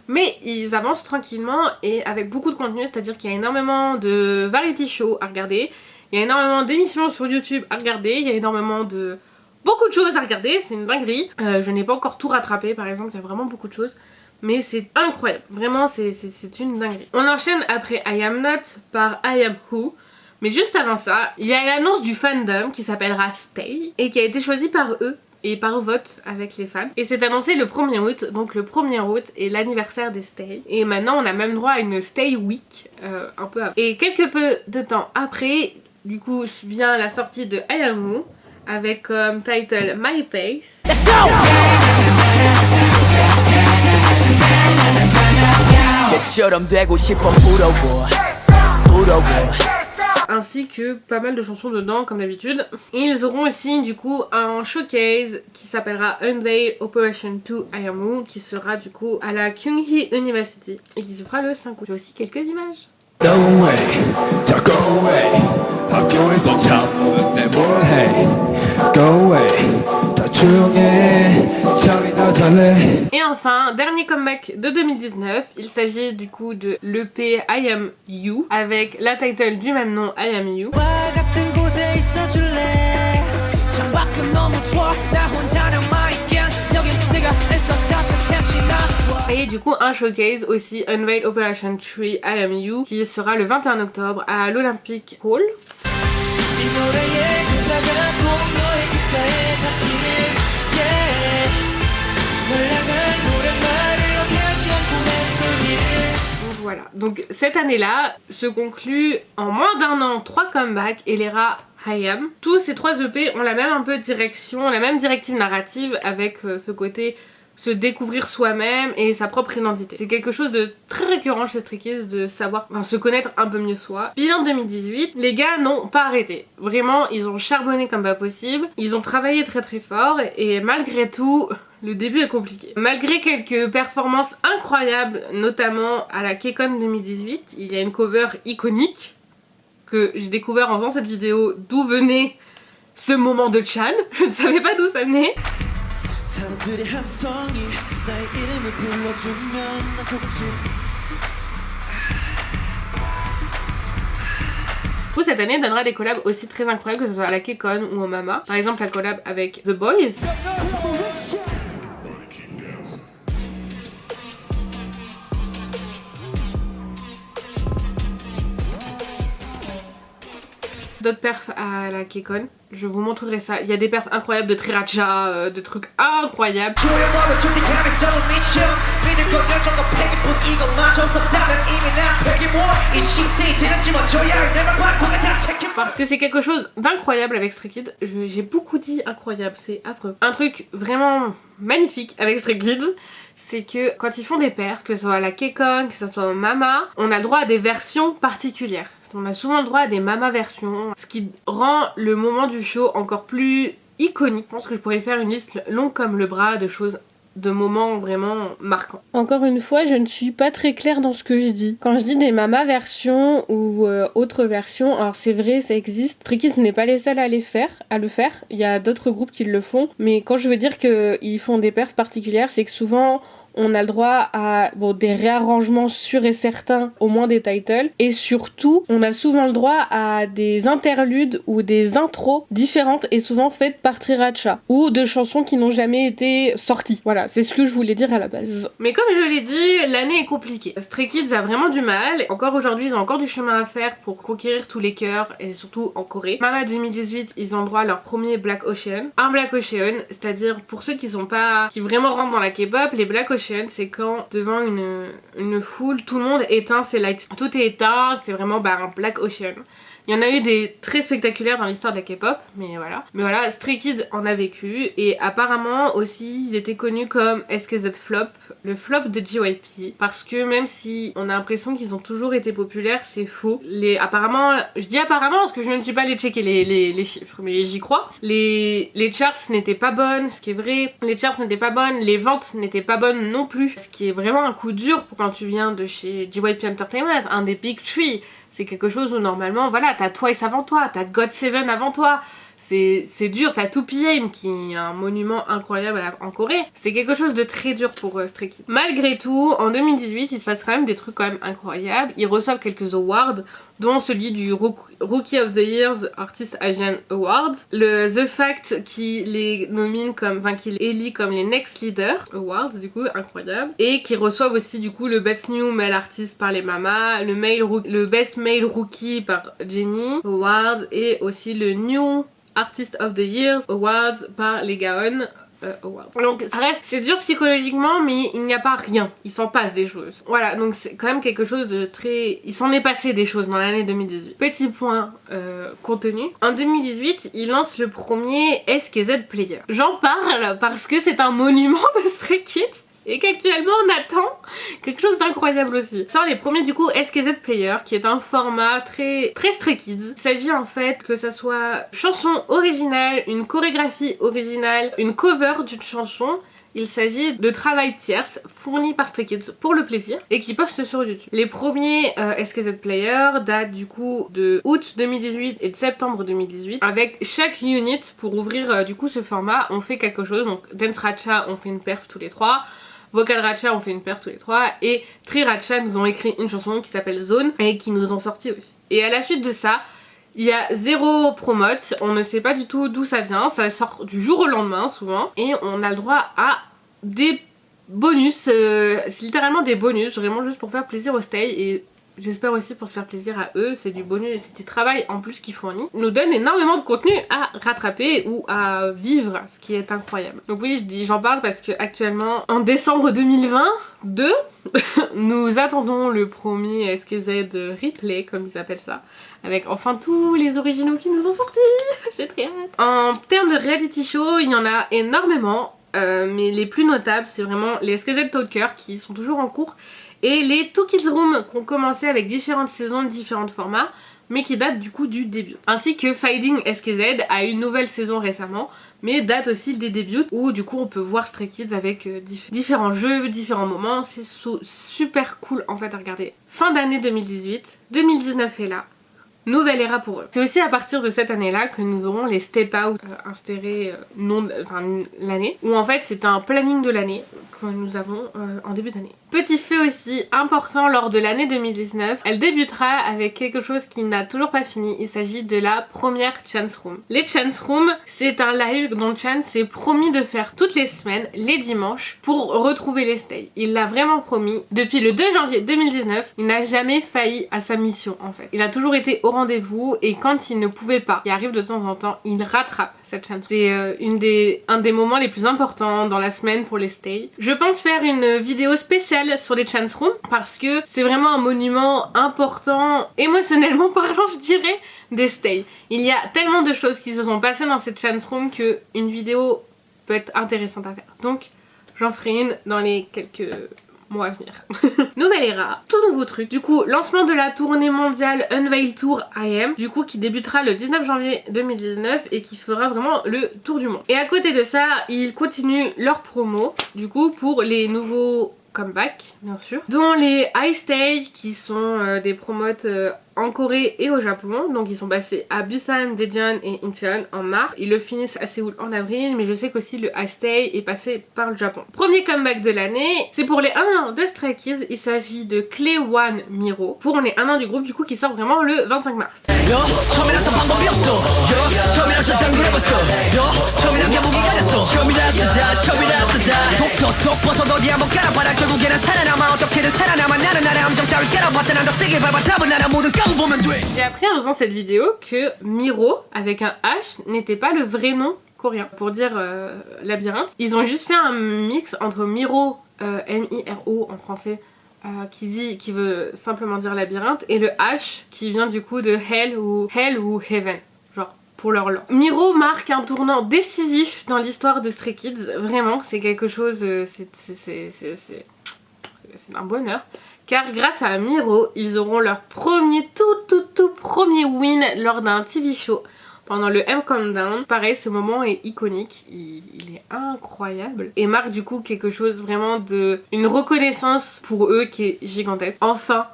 Mais ils avancent tranquillement et avec beaucoup de contenu, c'est-à-dire qu'il y a énormément de variety shows à regarder, il y a énormément d'émissions sur YouTube à regarder, il y a énormément de... beaucoup de choses à regarder, c'est une dinguerie. Je n'ai pas encore tout rattrapé par exemple, il y a vraiment beaucoup de choses. Mais c'est incroyable, vraiment c'est une dinguerie. On enchaîne après I Am Not par I Am Who. Mais juste avant ça, il y a l'annonce du fandom qui s'appellera Stay et qui a été choisi par eux et par vote avec les fans. Et c'est annoncé le 1er août, donc le 1er août est l'anniversaire des Stay. Et maintenant on a même droit à une Stay Week un peu avant. Et quelque peu de temps après, du coup vient la sortie de I Am Who avec comme title My Pace. Let's go! 개처럼 되고 싶어 부러워 ainsi que pas mal de chansons dedans comme d'habitude. Et ils auront aussi du coup un showcase qui s'appellera Unveil Operation 2 IMU qui sera du coup à la Kyunghee University et qui se fera le 5 août. J'ai aussi quelques images. No way, don't go away. 학교에서 참는데 뭘 해? Go away, 다 조용해. 잠이 나 잘래. Et enfin, dernier comeback de 2019, il s'agit du coup de l'EP I Am You avec la title du même nom I Am You. Et du coup un showcase aussi Unveil Operation 3 I Am You qui sera le 21 octobre à l'Olympic Hall. Voilà, donc cette année-là se conclut en moins d'un an 3 comebacks et l'ERA I Am. Tous ces 3 EP ont la même un peu direction, la même directive narrative avec ce côté se découvrir soi-même et sa propre identité. C'est quelque chose de très récurrent chez Stray Kids de savoir, enfin, se connaître un peu mieux soi. Bilan 2018, les gars n'ont pas arrêté. Vraiment, ils ont charbonné comme pas possible. Ils ont travaillé très très fort et malgré tout, le début est compliqué. Malgré quelques performances incroyables, notamment à la KCON 2018, il y a une cover iconique que j'ai découvert en faisant cette vidéo d'où venait ce moment de Chan. Je ne savais pas d'où ça venait. Du coup, cette année donnera des collabs aussi très incroyables, que ce soit à la KCON ou au Mama. Par exemple la collab avec The Boys. D'autres perfs à la KCON, je vous montrerai ça. Il y a des perfs incroyables de Triracha, de trucs incroyables. Parce que c'est quelque chose d'incroyable avec Stray Kids. J'ai beaucoup dit incroyable, c'est affreux. Un truc vraiment magnifique avec Stray Kids, c'est que quand ils font des perfs, que ce soit à la KCON, que ce soit au Mama, on a le droit à des versions particulières. On a souvent le droit à des Mama versions, ce qui rend le moment du show encore plus iconique. Je pense que je pourrais faire une liste longue comme le bras de choses, de moments vraiment marquants. Encore une fois, je ne suis pas très claire dans ce que je dis. Quand je dis des Mama versions ou autres versions, alors c'est vrai, ça existe. Stray Kids n'est pas les seuls à le faire. Il y a d'autres groupes qui le font. Mais quand je veux dire qu'ils font des perfs particulières, c'est que souvent on a le droit à des réarrangements sûrs et certains, au moins des titles, et surtout on a souvent le droit à des interludes ou des intros différentes et souvent faites par Triracha ou de chansons qui n'ont jamais été sorties. Voilà, c'est ce que je voulais dire à la base. Mais comme je l'ai dit, l'année est compliquée. Stray Kids a vraiment du mal. Encore aujourd'hui, ils ont encore du chemin à faire pour conquérir tous les cœurs, et surtout en Corée. Mama 2018, ils ont droit à leur premier Black Ocean. Un Black Ocean, c'est-à-dire pour ceux qui vraiment rentrent dans la K-pop, les Black Ocean, c'est quand devant une foule, tout le monde éteint ses lights. Tout est éteint, c'est vraiment un Black Ocean. Il y en a eu des très spectaculaires dans l'histoire de la K-pop, mais voilà, Stray Kids en a vécu, et apparemment aussi ils étaient connus comme SKZ Flop, le flop de JYP, parce que même si on a l'impression qu'ils ont toujours été populaires, c'est faux. Apparemment, je dis apparemment parce que je ne suis pas allée checker les chiffres, mais j'y crois. Les charts n'étaient pas bonnes, ce qui est vrai, les charts n'étaient pas bonnes, les ventes n'étaient pas bonnes non plus, ce qui est vraiment un coup dur pour quand tu viens de chez JYP Entertainment, un des Big Three. C'est quelque chose où normalement, voilà, t'as Twice avant toi, t'as GOT7 avant toi. C'est dur, t'as 2PM qui est un monument incroyable en Corée. C'est quelque chose de très dur pour Stray Kids. Malgré tout, en 2018, il se passe quand même des trucs quand même incroyables. Ils reçoivent quelques awards, dont celui du Rookie of the Year's Artist Asian Awards. Le The Fact qui les nomine qui les élit comme les Next Leader Awards, du coup, incroyable. Et qui reçoivent aussi du coup le Best New Male Artist par les Mama, le Best Male Rookie par Jennie Awards, et aussi le New Artist of the Year Awards par les Gaon Awards. Donc ça reste, c'est dur psychologiquement, mais il n'y a pas rien, il s'en passe des choses. Voilà, donc c'est quand même quelque chose de très... Il s'en est passé des choses dans l'année 2018. Petit point contenu. En 2018, il lance le premier SKZ Player. J'en parle parce que c'est un monument de Stray Kids. et qu'actuellement on attend quelque chose d'incroyable aussi. Sort les premiers du coup SKZ Player qui est un format très Stray Kids. Il s'agit en fait que ça soit chanson originale, une chorégraphie originale, une cover d'une chanson. Il s'agit de travail tierce fournis par Stray Kids pour le plaisir et qui postent sur YouTube. Les premiers SKZ Player datent du coup de août 2018 et de septembre 2018. Avec chaque unit pour ouvrir du coup ce format, on fait quelque chose. Donc Dance Racha, on fait une perf tous les trois. Vocal Racha, on fait une perf tous les trois. Et Tri Racha nous ont écrit une chanson qui s'appelle Zone et qui nous ont sorti aussi. Et à la suite de ça, il y a zéro promote, on ne sait pas du tout d'où ça vient, ça sort du jour au lendemain souvent. Et on a le droit à des bonus, c'est littéralement des bonus, vraiment juste pour faire plaisir au stay. Et j'espère aussi pour se faire plaisir à eux, c'est du bonus, c'est du travail en plus qu'ils fournissent. Ils nous donnent énormément de contenu à rattraper ou à vivre, ce qui est incroyable. Donc oui, j'en parle parce que actuellement, en décembre 2022, nous attendons le premier SKZ replay, comme ils appellent ça, avec enfin tous les originaux qui nous ont sortis. J'ai très hâte. En termes de reality show, il y en a énormément, mais les plus notables, c'est vraiment les SKZ Talker qui sont toujours en cours et les Two Kids Room qui ont commencé avec différentes saisons de différents formats, mais qui datent du coup du début. Ainsi que Finding SKZ a une nouvelle saison récemment, mais date aussi des débuts où du coup on peut voir Stray Kids avec différents jeux, différents moments. C'est super cool en fait à regarder. Fin d'année 2018, 2019 est là. Nouvelle era pour eux. C'est aussi à partir de cette année-là que nous aurons les Step Out instaurés l'année, où en fait c'est un planning de l'année que nous avons en début d'année. Petit fait aussi important lors de l'année 2019, elle débutera avec quelque chose qui n'a toujours pas fini. Il s'agit de la première Chance Room. Les Chance Room, c'est un live dont Chance s'est promis de faire toutes les semaines, les dimanches, pour retrouver les stays. Il l'a vraiment promis. Depuis le 2 janvier 2019, il n'a jamais failli à sa mission en fait. Il a toujours été au rendez-vous et quand il ne pouvait pas, qui arrive de temps en temps, il rattrape cette chance. C'est un des moments les plus importants dans la semaine pour les stays. Je pense faire une vidéo spéciale sur les Chance Rooms parce que c'est vraiment un monument important, émotionnellement parlant je dirais, des stays. Il y a tellement de choses qui se sont passées dans cette Chance Room que une vidéo peut être intéressante à faire. Donc j'en ferai une dans les quelques mois à venir. Nouvelle era, tout nouveau truc. Du coup, lancement de la tournée mondiale Unveil Tour IM, du coup qui débutera le 19 janvier 2019 et qui fera vraiment le tour du monde. Et à côté de ça, ils continuent leur promo, du coup pour les nouveaux comebacks, bien sûr, dont les High Stay qui sont des promotes en Corée et au Japon. Donc ils sont passés à Busan, Daejeon et Incheon en mars. Ils le finissent à Séoul en avril, mais je sais qu'aussi le High Stay est passé par le Japon. Premier comeback de l'année, c'est pour les 1 an de Stray Kids. Il s'agit de Clay One Miro pour les 1 an du groupe, du coup qui sort vraiment le 25 mars. J'ai appris en faisant cette vidéo que Miro avec un H n'était pas le vrai nom coréen pour dire labyrinthe. Ils ont juste fait un mix entre Miro, M-I-R-O en français, qui veut simplement dire labyrinthe, et le H qui vient du coup de Hell ou Heaven, genre pour leur langue. Miro marque un tournant décisif dans l'histoire de Stray Kids, vraiment c'est quelque chose, c'est un bonheur. Car grâce à Miro, ils auront leur premier, tout premier win lors d'un TV show pendant le M Countdown. Pareil, ce moment est iconique, il est incroyable et marque du coup quelque chose vraiment de... une reconnaissance pour eux qui est gigantesque. Enfin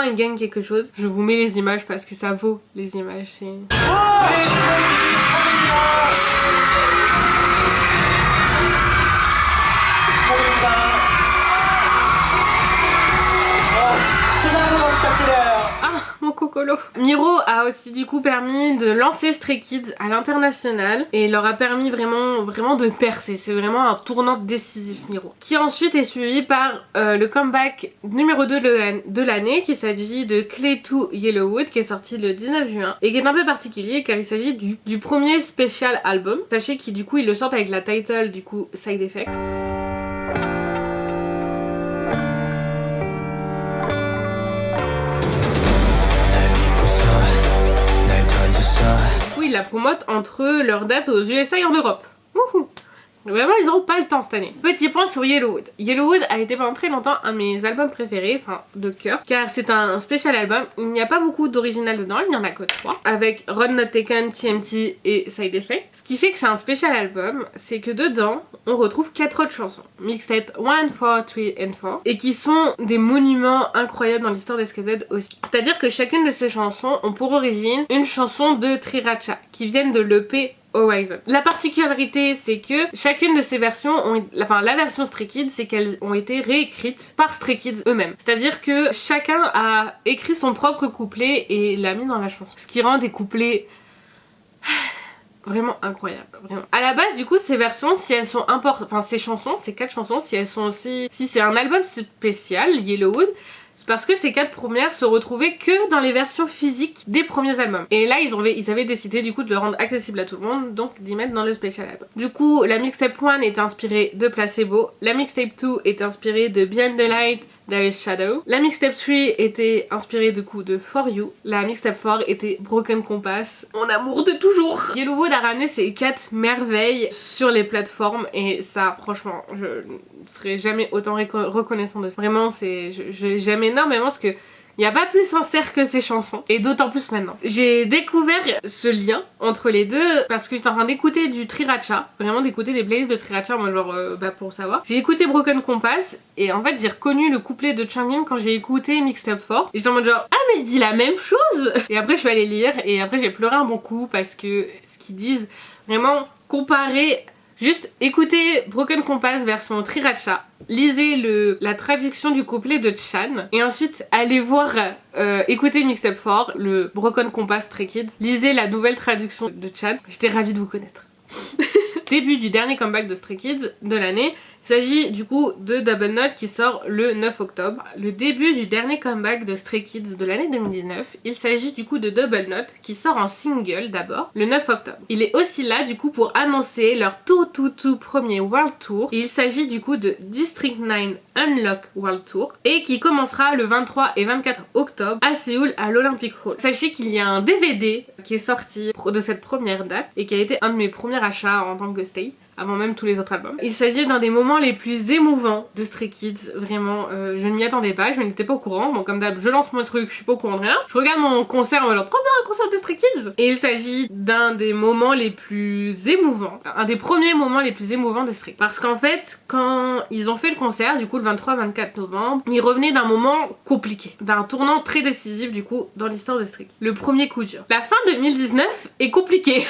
ils gagnent quelque chose. Je vous mets les images parce que ça vaut les images. Mon cocolo. Miro a aussi du coup permis de lancer Stray Kids à l'international et leur a permis vraiment de percer. C'est vraiment un tournant décisif, Miro. Qui ensuite est suivi par le comeback numéro 2 de l'année, qui s'agit de Clay 2 Yellowwood, qui est sorti le 19 juin et qui est un peu particulier car il s'agit du premier spécial album. Sachez qu'ils du coup ils le sortent avec la title du coup Side Effect. Oui, la promote entre leurs dates aux USA et en Europe. Wouhou. Vraiment, ils n'auront pas le temps cette année. Petit point sur Yellowwood. Yellowwood a été pendant très longtemps un de mes albums préférés, enfin de cœur, car c'est un spécial album. Il n'y a pas beaucoup d'original dedans, il n'y en a que 3, avec Road Not Taken, TMT et Side Effect. Ce qui fait que c'est un spécial album, c'est que dedans, on retrouve 4 autres chansons. Mixtape 1, 4, 3 and 4, et qui sont des monuments incroyables dans l'histoire des SKZ aussi. C'est-à-dire que chacune de ces chansons ont pour origine une chanson de Triracha, qui viennent de l'EP Horizon. La particularité, c'est que chacune de ces versions enfin la version Stray Kids, c'est qu'elles ont été réécrites par Stray Kids eux-mêmes. C'est-à-dire que chacun a écrit son propre couplet et l'a mis dans la chanson. Ce qui rend des couplets vraiment incroyables, vraiment. À la base, du coup, ces versions, si elles sont importantes, enfin ces chansons, ces 4 chansons, si elles sont aussi, si c'est un album spécial, Yellowwood, parce que ces 4 premières se retrouvaient que dans les versions physiques des premiers albums. Et là ils avaient décidé du coup de le rendre accessible à tout le monde, donc d'y mettre dans le spécial album. Du coup la mixtape 1 est inspirée de Placebo, la mixtape 2 est inspirée de Beyond the Light, There is Shadow. La mixtape 3 était inspirée du coup de For You. La mixtape 4 était Broken Compass, mon amour de toujours. Yellowwood a ramené ces 4 merveilles sur les plateformes et ça franchement je ne serai jamais autant reconnaissant de ça. Vraiment j'aime énormément parce que il n'y a pas plus sincère que ces chansons, et d'autant plus maintenant. J'ai découvert ce lien entre les deux parce que j'étais en train d'écouter du Triracha, vraiment d'écouter des playlists de Triracha, moi genre pour savoir. J'ai écouté Broken Compass et en fait j'ai reconnu le couplet de Changyun quand j'ai écouté Mixtape 4. Et j'étais en mode genre ah mais il dit la même chose. Et après je suis allée lire et après j'ai pleuré un bon coup parce que ce qu'ils disent vraiment comparé. Juste écoutez Broken Compass version Triracha, lisez la traduction du couplet de Chan et ensuite allez voir, écoutez Mixtape 4, le Broken Compass Stray Kids, lisez la nouvelle traduction de Chan. J'étais ravie de vous connaître. Début du dernier comeback de Stray Kids de l'année. Il s'agit du coup de Double Note qui sort le 9 octobre. Le début du dernier comeback de Stray Kids de l'année 2019. Il s'agit du coup de Double Note qui sort en single d'abord le 9 octobre. Il est aussi là du coup pour annoncer leur tout premier World Tour. Et il s'agit du coup de District 9 Unlock World Tour et qui commencera le 23 et 24 octobre à Séoul à l'Olympic Hall. Sachez qu'il y a un DVD qui est sorti de cette première date et qui a été un de mes premiers achats en tant que Stay, avant même tous les autres albums. Il s'agit d'un des moments les plus émouvants de Stray Kids, vraiment je ne m'y attendais pas, je n'étais pas au courant. Bon comme d'hab je lance mon truc, je suis pas au courant de rien. Je regarde mon concert en mode trop bien, un concert de Stray Kids. Et il s'agit d'un des moments les plus émouvants, un des premiers moments les plus émouvants de Stray. Parce qu'en fait quand ils ont fait le concert, du coup le 23-24 novembre, ils revenaient d'un moment compliqué, d'un tournant très décisif du coup dans l'histoire de Stray Kids. Le premier coup dur. La fin 2019 est compliquée.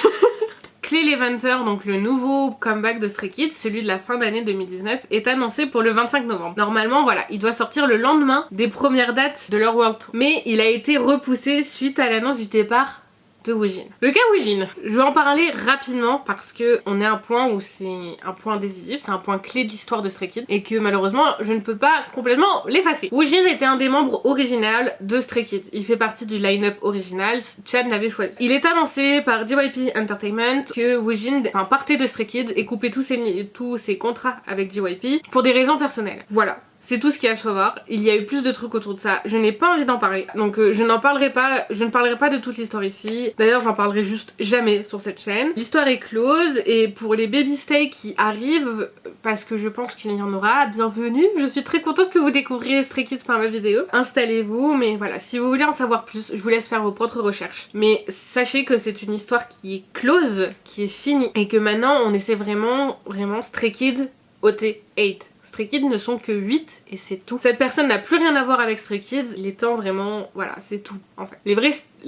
Clay Levanter, donc le nouveau comeback de Stray Kids, celui de la fin d'année 2019, est annoncé pour le 25 novembre. Normalement, voilà, il doit sortir le lendemain des premières dates de leur World Tour. Mais il a été repoussé suite à l'annonce du départ de Woojin. Le cas Woojin, je vais en parler rapidement parce que on est à un point où c'est un point décisif, c'est un point clé de l'histoire de Stray Kids et que malheureusement je ne peux pas complètement l'effacer. Woojin était un des membres original de Stray Kids, il fait partie du line-up original, Chan l'avait choisi. Il est annoncé par JYP Entertainment que Woojin partait de Stray Kids et coupait tous ses contrats avec JYP pour des raisons personnelles. Voilà. C'est tout ce qu'il y a à savoir. Il y a eu plus de trucs autour de ça. Je n'ai pas envie d'en parler. Donc je ne parlerai pas de toute l'histoire ici. D'ailleurs j'en parlerai juste jamais sur cette chaîne. L'histoire est close et pour les baby stay qui arrivent, parce que je pense qu'il y en aura, bienvenue. Je suis très contente que vous découvriez Stray Kids par ma vidéo. Installez-vous, mais voilà, si vous voulez en savoir plus, je vous laisse faire vos propres recherches. Mais sachez que c'est une histoire qui est close, qui est finie. Et que maintenant on essaie vraiment Stray Kids OT8. Stray Kids ne sont que 8 et c'est tout. Cette personne n'a plus rien à voir avec Stray Kids, il est temps vraiment, voilà, c'est tout en fait. Les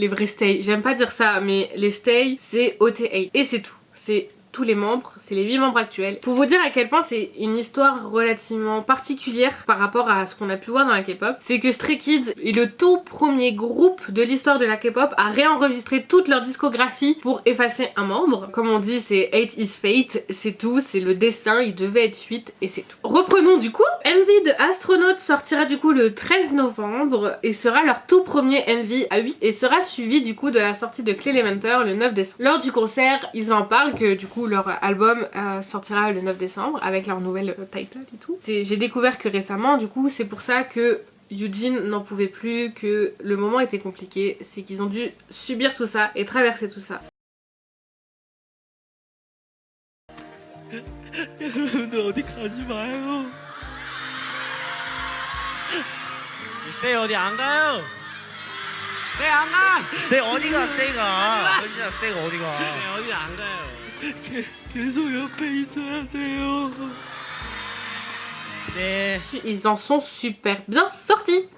vrais stay, j'aime pas dire ça, mais les stay c'est OT8 et c'est tout. C'est tous les membres, c'est les 8 membres actuels. Pour vous dire à quel point c'est une histoire relativement particulière par rapport à ce qu'on a pu voir dans la K-pop, c'est que Stray Kids est le tout premier groupe de l'histoire de la K-pop à réenregistrer toute leur discographie pour effacer un membre. Comme on dit, c'est 8 is fate, c'est tout, c'est le destin, il devait être 8 et c'est tout. Reprenons du coup, MV de Astronaut sortira du coup le 13 novembre et sera leur tout premier MV à 8 et sera suivi du coup de la sortie de Clay Levanter le 9 décembre. Lors du concert, ils en parlent que du coup leur album sortira le 9 décembre avec leur nouvelle title et tout. J'ai découvert que récemment, du coup c'est pour ça que Eugene n'en pouvait plus, que le moment était compliqué, c'est qu'ils ont dû subir tout ça et traverser tout ça. 여러분들 어디 가지 마요. 스테이 어디 안 가요? 스테이 안 가! 스테이 어디가 스테이가? 현진아 스테이가 어디가? 스테이 어디 안 가요? 계속 옆에 있어야 돼요. 네. Ils en sont super bien sortis.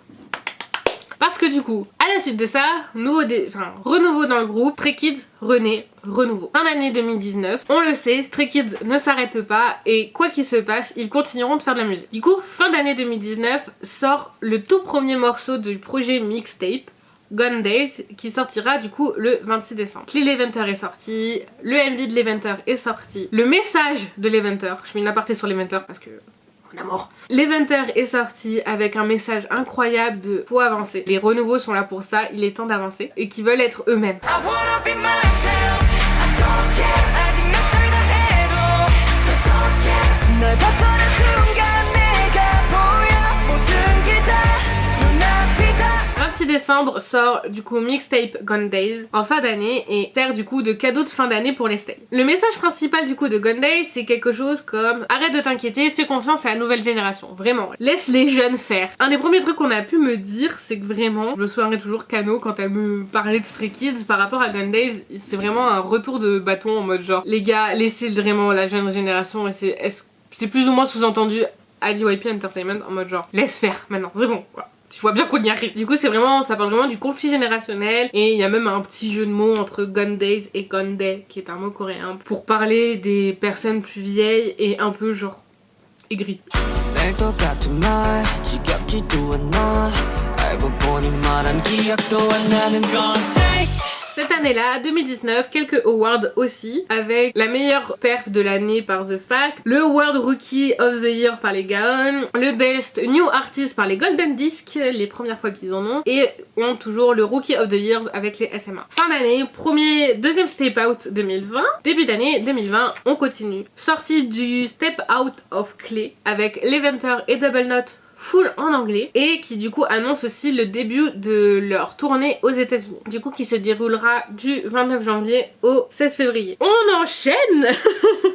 Parce que du coup, à la suite de ça, renouveau dans le groupe, Stray Kids, René, renouveau. Fin d'année 2019, on le sait, Stray Kids ne s'arrête pas et quoi qu'il se passe, ils continueront de faire de la musique. Du coup, fin d'année 2019 sort le tout premier morceau du projet mixtape, Gone Days, qui sortira du coup le 26 décembre. L'Eventer est sorti, le MV de l'Eventer est sorti, le message de l'Eventer, je fais une aparté sur l'Eventer parce que... Amour. L'Eventer est sorti avec un message incroyable de faut avancer. Les renouveaux sont là pour ça, il est temps d'avancer et qui veulent être eux-mêmes. Décembre sort du coup mixtape Gone Days en fin d'année et sert du coup de cadeau de fin d'année pour les stays. Le message principal du coup de Gone Days, c'est quelque chose comme arrête de t'inquiéter, fais confiance à la nouvelle génération, vraiment, laisse les jeunes faire. Un des premiers trucs qu'on a pu me dire, c'est que vraiment, je me souviendrai toujours Kano quand elle me parlait de Stray Kids par rapport à Gone Days, c'est vraiment un retour de bâton en mode genre les gars, laissez vraiment la jeune génération et c'est plus ou moins sous-entendu à JYP Entertainment en mode genre laisse faire maintenant, c'est bon quoi. Tu vois bien qu'on y arrive. Du coup c'est vraiment, ça parle vraiment du conflit générationnel et il y a même un petit jeu de mots entre Gone Days et Gone Day qui est un mot coréen pour parler des personnes plus vieilles et un peu genre aigries. Cette année-là, 2019, quelques awards aussi, avec la meilleure perf de l'année par The Fact, le Award Rookie of the Year par les Gaon, le Best New Artist par les Golden Disc, les premières fois qu'ils en ont, et ont toujours le Rookie of the Year avec les SMA. Fin d'année, deuxième Step Out 2020, début d'année 2020, on continue. Sortie du Step Out of Clay avec l'Eventer et Double Note full en anglais et qui du coup annonce aussi le début de leur tournée aux États-Unis, du coup qui se déroulera du 29 janvier au 16 février. On enchaîne.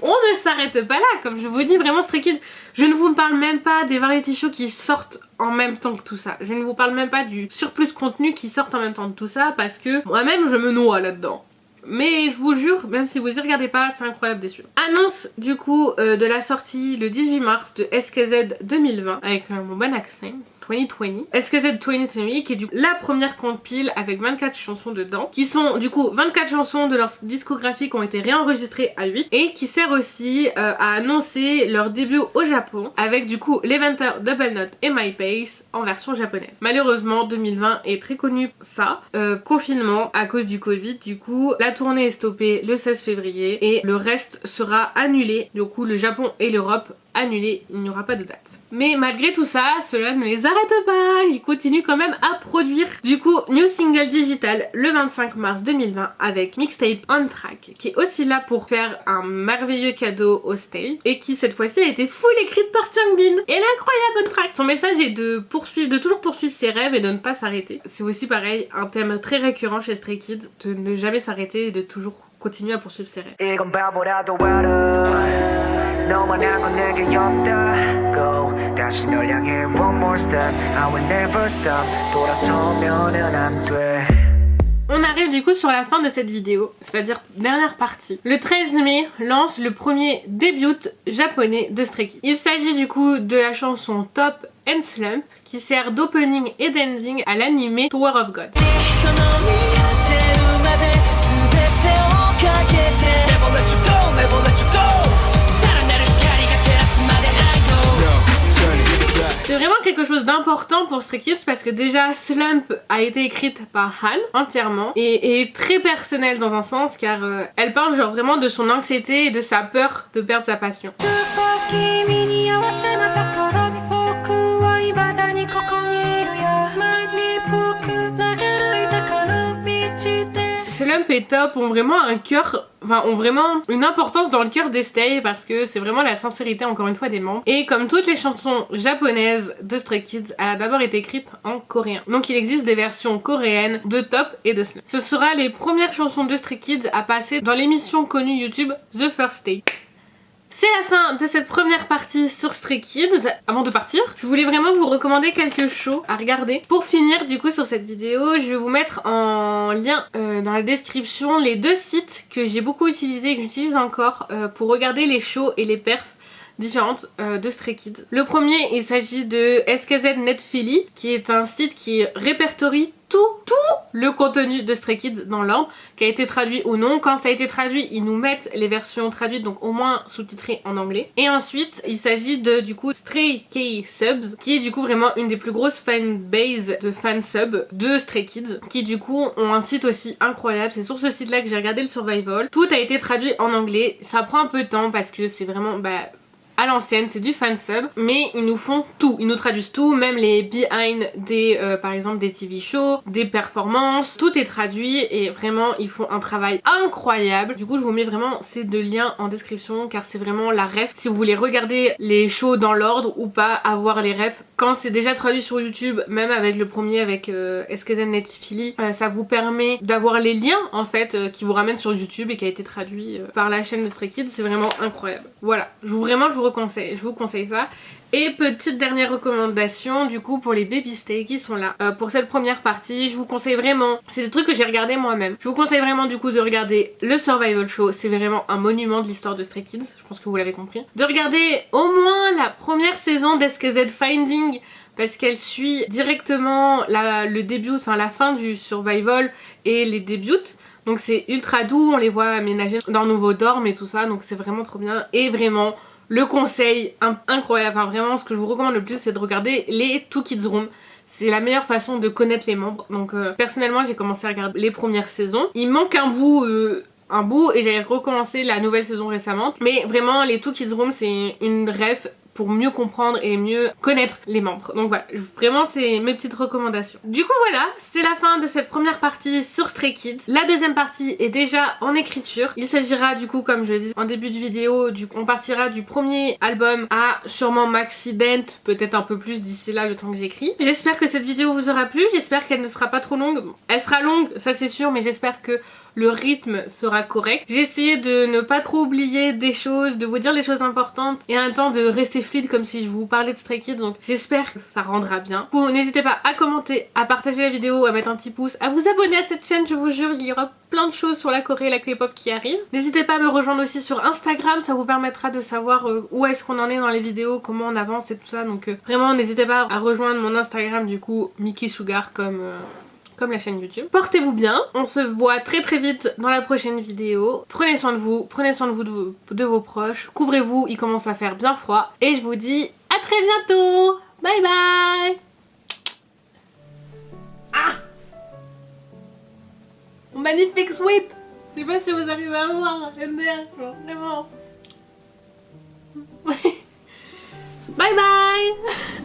On ne s'arrête pas là, comme je vous dis, vraiment Stray Kids, je ne vous parle même pas des variety shows qui sortent en même temps que tout ça, je ne vous parle même pas du surplus de contenu qui sortent en même temps que tout ça parce que moi-même je me noie là-dedans. Mais je vous jure, même si vous y regardez pas, c'est incroyable des suivre. Annonce du coup de la sortie le 18 mars de SKZ 2020 avec mon bon accent. 2020. SKZ 2020 qui est du coup la première compile avec 24 chansons dedans qui sont du coup 24 chansons de leur discographie qui ont été réenregistrées à 8 et qui sert aussi à annoncer leur début au Japon avec du coup l'Eventer, Double Note et My Pace en version japonaise. Malheureusement 2020 est très connu ça, confinement à cause du Covid, du coup la tournée est stoppée le 16 février et le reste sera annulé, du coup le Japon et l'Europe annulé, il n'y aura pas de date. Mais malgré tout ça, cela ne les arrête pas, ils continuent quand même à produire. Du coup, new single digital le 25 mars 2020 avec Mixtape On Track qui est aussi là pour faire un merveilleux cadeau au stay et qui cette fois-ci a été full écrite par Changbin. Elle est incroyable On Track. Son message est de toujours poursuivre ses rêves et de ne pas s'arrêter. C'est aussi pareil, un thème très récurrent chez Stray Kids, de ne jamais s'arrêter et de toujours continuer à poursuivre ses rêves. 너만 하고 내게 없다고 다시 널 향해 one more step I will never stop 돌아서면은 안 돼. On arrive du coup sur la fin de cette vidéo, c'est-à-dire dernière partie. Le 13 mai lance le premier début japonais de Stray Kids. Il s'agit du coup de la chanson Top and Slump qui sert d'opening et d'ending à l'anime Tower of God. C'est vraiment quelque chose d'important pour Stray Kids parce que déjà Slump a été écrite par Han entièrement et est très personnelle dans un sens car elle parle genre vraiment de son anxiété et de sa peur de perdre sa passion. Slump et Top ont vraiment un cœur, ont vraiment une importance dans le cœur des stays parce que c'est vraiment la sincérité encore une fois des membres. Et comme toutes les chansons japonaises de Stray Kids, elle a d'abord été écrite en coréen. Donc il existe des versions coréennes de Top et de Slump. Ce sera les premières chansons de Stray Kids à passer dans l'émission connue YouTube The First Day. C'est la fin de cette première partie sur Stray Kids. Avant de partir, je voulais vraiment vous recommander quelques shows à regarder. Pour finir du coup sur cette vidéo, je vais vous mettre en lien dans la description les deux sites que j'ai beaucoup utilisés et que j'utilise encore pour regarder les shows et les perfs différentes de Stray Kids. Le premier, il s'agit de SKZ Net Philly, qui est un site qui répertorie tout le contenu de Stray Kids dans l'ordre, qui a été traduit ou non. Quand ça a été traduit, ils nous mettent les versions traduites, donc au moins sous-titrées en anglais. Et ensuite, il s'agit de du coup Stray K Subs, qui est du coup vraiment une des plus grosses fanbase de fansub de Stray Kids, qui du coup ont un site aussi incroyable. C'est sur ce site-là que j'ai regardé le Survival. Tout a été traduit en anglais. Ça prend un peu de temps parce que c'est vraiment à l'ancienne, c'est du fansub, mais ils nous font tout, ils nous traduisent tout, même les behind des par exemple des TV shows, des performances, tout est traduit et vraiment ils font un travail incroyable. Du coup je vous mets vraiment ces deux liens en description car c'est vraiment la ref si vous voulez regarder les shows dans l'ordre ou pas, avoir les refs quand c'est déjà traduit sur YouTube, même avec le premier avec SKZ Net Philly, ça vous permet d'avoir les liens en fait qui vous ramènent sur YouTube et qui a été traduit par la chaîne de Stray Kids. C'est vraiment incroyable. Voilà, je vous conseille ça. Et petite dernière recommandation du coup pour les baby stay qui sont là pour cette première partie, je vous conseille vraiment, c'est des trucs que j'ai regardé moi-même, je vous conseille vraiment du coup de regarder le Survival Show, c'est vraiment un monument de l'histoire de Stray Kids, je pense que vous l'avez compris. De regarder au moins la première saison d'SKZ Finding parce qu'elle suit directement le début, enfin la fin du Survival et les débuts. Donc c'est ultra doux, on les voit aménager dans un nouveau dorm et tout ça, donc c'est vraiment trop bien. Et vraiment le conseil incroyable, enfin vraiment ce que je vous recommande le plus c'est de regarder les Two Kids Room. C'est la meilleure façon de connaître les membres. Donc personnellement j'ai commencé à regarder les premières saisons. Il manque un bout et j'avais recommencé la nouvelle saison récemment. Mais vraiment les Two Kids Room c'est une ref pour mieux comprendre et mieux connaître les membres. Donc voilà, vraiment c'est mes petites recommandations. Du coup voilà, c'est la fin de cette première partie sur Stray Kids. La deuxième partie est déjà en écriture. Il s'agira du coup, comme je le disais en début de vidéo, on partira du premier album à sûrement Maxident, peut-être un peu plus d'ici là le temps que j'écris. J'espère que cette vidéo vous aura plu, j'espère qu'elle ne sera pas trop longue. Elle sera longue, ça c'est sûr, mais j'espère que le rythme sera correct. J'ai essayé de ne pas trop oublier des choses, de vous dire les choses importantes et en même temps de rester fluide comme si je vous parlais de Stray Kids, donc j'espère que ça rendra bien. N'hésitez pas à commenter, à partager la vidéo, à mettre un petit pouce, à vous abonner à cette chaîne, je vous jure il y aura plein de choses sur la Corée et la K-pop qui arrivent. N'hésitez pas à me rejoindre aussi sur Instagram, ça vous permettra de savoir où est-ce qu'on en est dans les vidéos, comment on avance et tout ça, donc vraiment n'hésitez pas à rejoindre mon Instagram du coup, Miki Sugar comme la chaîne YouTube. Portez-vous bien, on se voit très très vite dans la prochaine vidéo. Prenez soin de vous de vos proches, couvrez-vous, il commence à faire bien froid. Et je vous dis à très bientôt. Bye bye. Ah, mon magnifique sweat. Je sais pas si vous arrivez à voir, MDR, genre, vraiment. Bye bye.